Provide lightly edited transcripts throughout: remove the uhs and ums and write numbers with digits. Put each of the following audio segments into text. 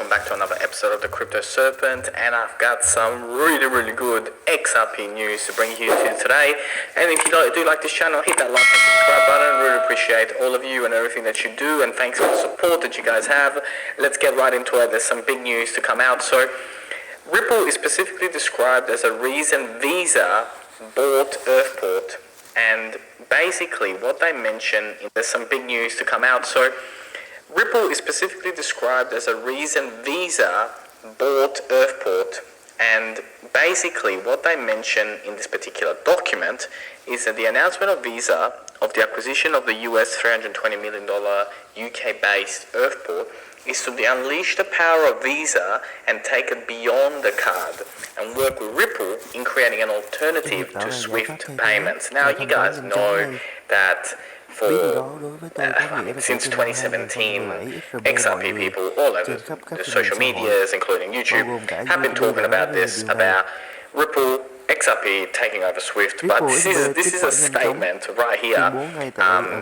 welcome back to another episode of the Crypto Serpent, and I've got some really good XRP news to bring you to today. And if you do like this channel, hit that like and subscribe button. Really appreciate all of you and everything that you do, and thanks for the support that you guys have. Let's get right into it. There's some big news to come out. So Ripple is specifically described as a reason Visa bought Earthport, and basically what they mention, there's some big news to come out. So Ripple is specifically described as a reason Visa bought Earthport, and basically what they mention in this particular document is that the announcement of Visa of the acquisition of the US $320 million UK-based Earthport is to unleash the power of Visa and take it beyond the card and work with Ripple in creating an alternative to SWIFT payments. Now, you guys know that since 2017, XRP people all over the social medias, including YouTube, have been talking about this, about Ripple XRP taking over SWIFT, but this is a statement right here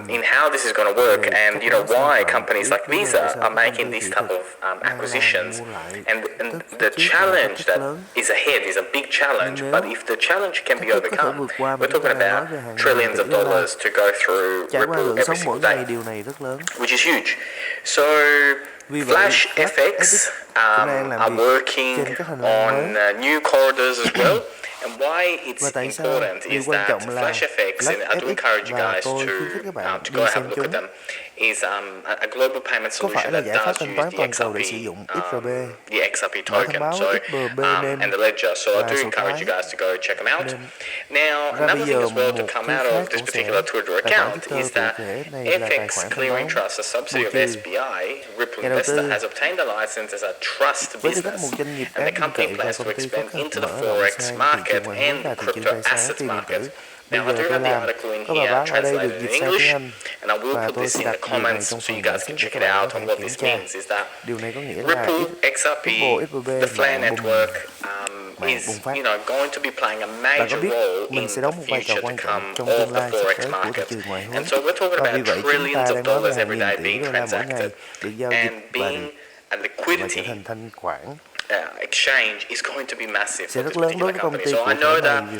in how this is going to work, and you know why companies like Visa are making these type of acquisitions, and the challenge that is ahead is a big challenge. But if the challenge can be overcome, we're talking about trillions of dollars to go through Ripple every single day, which is huge. So Flash FX are working on new corridors as well. And why it's important is that Flash FX, and I do encourage you guys to go have a look at them, is a global payment solution that does use the XRP token, so and the ledger. So I do encourage you guys to go check them out. Now, another thing as well to come out of this particular Twitter account is that FX Clearing Trust, a subsidiary of SBI, Ripple Investor, has obtained a license as a trust business, and the company plans to expand into the Forex market and crypto assets market. Now, I do have the article in here translated in English, and I will put this in the comments so you guys can check it out. And what this means is that Ripple XRP, the Flare network, is going to be playing a major role in the future to come of the Forex market. And so we're talking about trillions of dollars every day being transacted, and being a liquidity exchange is going to be massive for this particular company. So I know that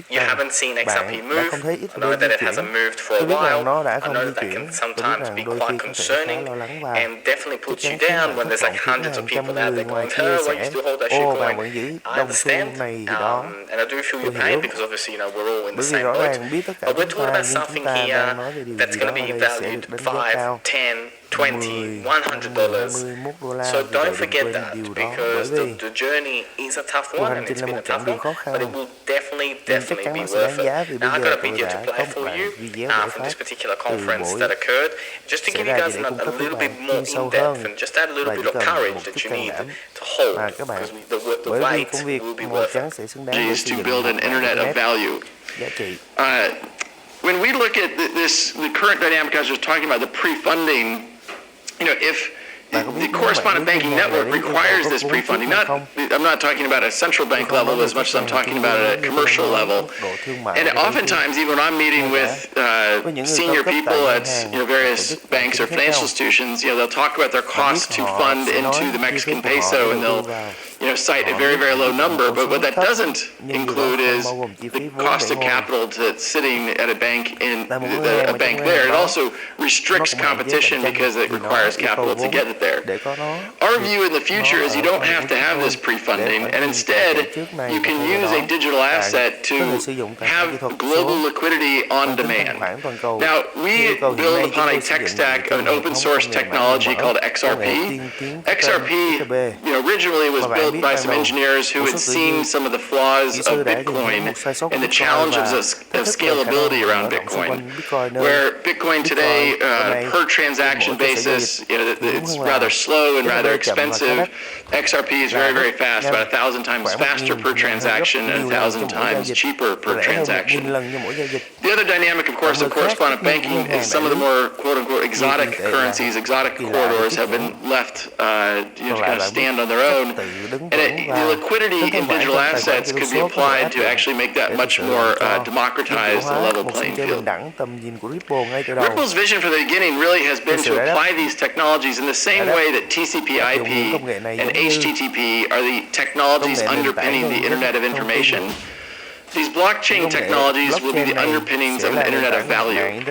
you haven't seen XRP move. I know that it hasn't moved for a while. I know that can sometimes be quite concerning and definitely puts you down when there's like hundreds of people out there going, oh, why you still hold that shit going? I understand, and I do feel your pain because obviously, we're all in the same boat. But we're talking about something here that's going to be valued 5, 10, $20, $100. So don't forget that, because the journey is a tough one, and it's been a tough one, but it will definitely be worth it. Now, I got a video to play for you from this particular conference that occurred, just to give you guys a little bit more in-depth and just add a little bit of courage that you need to hold, because the wait will be worth it. Is to build an internet of value. When we look at the current dynamic I was just talking about, the pre-funding, if the correspondent banking network requires this pre-funding, I'm not talking about a central bank level as much as I'm talking about at a commercial level. And oftentimes, even when I'm meeting with senior people at various banks or financial institutions, they'll talk about their cost to fund into the Mexican peso, and they'll cite a very, very low number. But what that doesn't include is the cost of capital to sitting at a bank there. It also restricts competition because it requires capital to get it there. Our view in the future is you don't have to have this pre-funding, and instead you can use a digital asset to have global liquidity on demand. Now, we build upon a tech stack of an open source technology called XRP. XRP, originally was built by some engineers who had seen some of the flaws of Bitcoin and the challenges of scalability around Bitcoin, where Bitcoin today, per transaction basis, it's rather slow and rather expensive. XRP is very, very fast, about 1,000 times faster per transaction and 1,000 times cheaper per transaction. The other dynamic, of course, of correspondent banking is some of the more quote-unquote exotic currencies, exotic corridors have been left, kind of stand on their own. And the liquidity in digital assets could be applied to actually make that much more democratized and level playing field. Ripple's vision from the beginning really has been to apply these technologies in the same way that TCP/IP and HTTP are the technologies underpinning the Internet of Information. These blockchain technologies will be the underpinnings of the Internet of Value,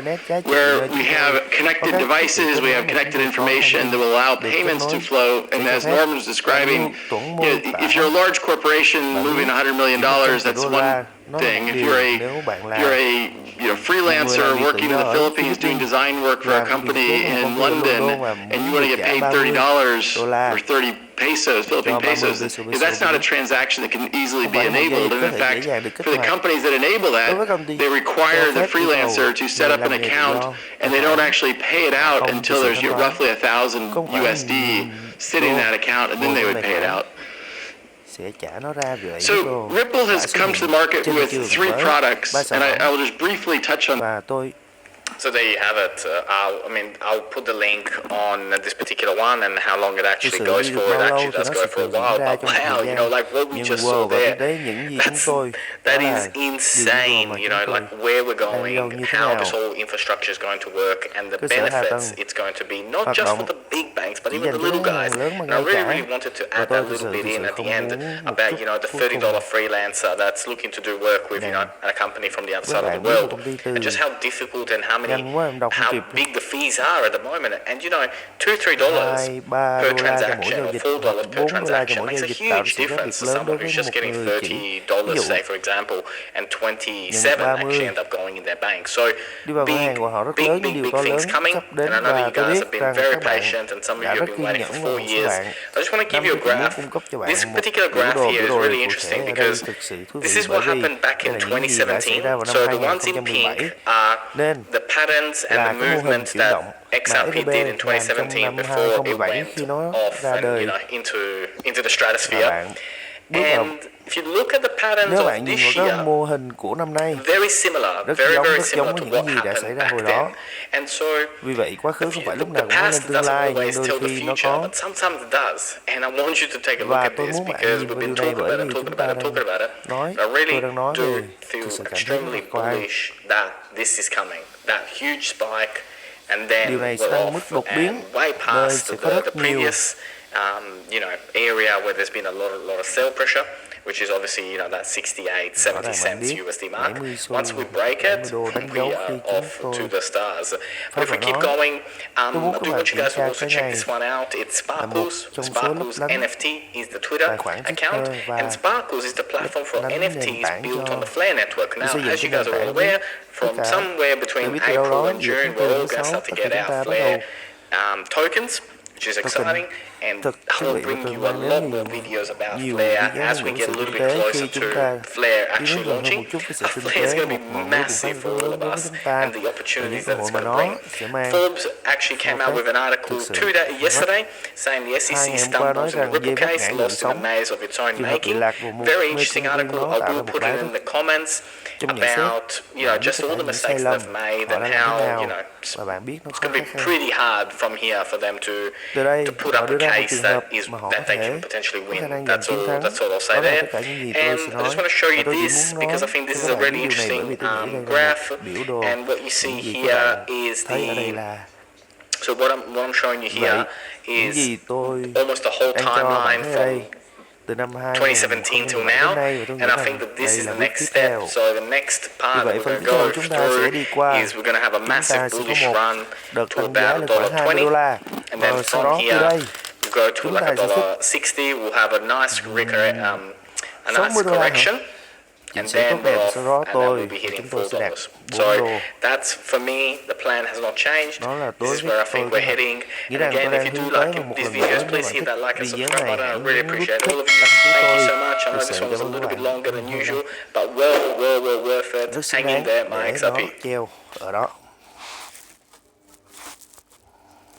where we have connected devices, we have connected information that will allow payments to flow. And as Norman was describing, if you're a large corporation moving $100 million, that's one thing. If you're a freelancer working in the Philippines doing design work for a company in London, and you want to get paid $30 or 30 pesos, Philippine pesos, that's not a transaction that can easily be enabled. And in fact, for the companies that enable that, they require the freelancer to set up an account, and they don't actually pay it out until there's roughly 1,000 USD sitting in that account, and then they would pay it out. So Ripple has come to the market with 3 products, and I will just briefly touch on. So there you have it. I'll put the link on this particular one and how long it actually goes for. It actually does go for a while, but wow, like what we just saw there, that is insane, like where we're going, how this whole infrastructure is going to work, and the benefits it's going to be, not just for the big banks, but even the little guys. And I really wanted to add that little bit in at the end about, the $30 freelancer that's looking to do work with, a company from the other side of the world, and just how difficult and how big the fees are at the moment. And $2-3 per transaction or $4 per transaction makes a huge difference to someone who's just getting $30, say for example, and 27 actually end up going in their bank. So big things coming, and I know you guys have been very patient, and some of you have been waiting for 4 years. I just want to give you a graph. This particular graph here is really interesting because this is what happened back in 2017. So the ones in pink are the patterns and the movements that XRP did in 2017 before it went off and into the stratosphere. And if you look at the patterns of this year, very similar, very similar to what happened back then. And so the past doesn't always tell the future, but sometimes it does. And I want you to take a look at this because we've been talking about it. I really do feel extremely bullish that this is coming, that huge spike, and then we're off and way past the previous area where there's been a lot of sell pressure, which is obviously that 68, 70 cents USD mark. Once we break it, we are off to the stars. But if we keep going, I do want you guys to also check this one out. It's Sparkles. Sparkles NFT is the Twitter account, and Sparkles is the platform for NFTs built on the Flare network. Now, as you guys are all aware, from somewhere between April and June, we're all going to start to get our Flare tokens, which is exciting, and I'll bring you a lot more videos about Flare as we get a little bit closer to Flare actually launching. Flare is going to be massive for all of us and the opportunities that it's going to bring. Forbes actually came out with an article yesterday saying the SEC stumbles in the Ripple case, lost in the maze of its own making. Very interesting article. I will put it in the comments about just all the mistakes they've made and how it's going to be pretty hard from here for them to put up a case that they can potentially win. That's all I'll say there. And I just want to show you this because I think this is a really interesting graph. And what you see here is so what I'm showing you here is almost the whole timeline from 2017 till now, and I think that this is the next step. So the next part that we're going to go through is we're going to have a massive bullish run to about $1.20, and then from here we'll go to like $1.60. We'll have a nice correction, and then we're off, and then we'll be hitting $4. So that's, for me, the plan has not changed. This is where I think we're heading. And again, if you do like these videos, please hit that like and subscribe button. I really appreciate all of you. Thank you so much. I know this one was a little bit longer than usual, but well worth it. Hang in there, my XRP.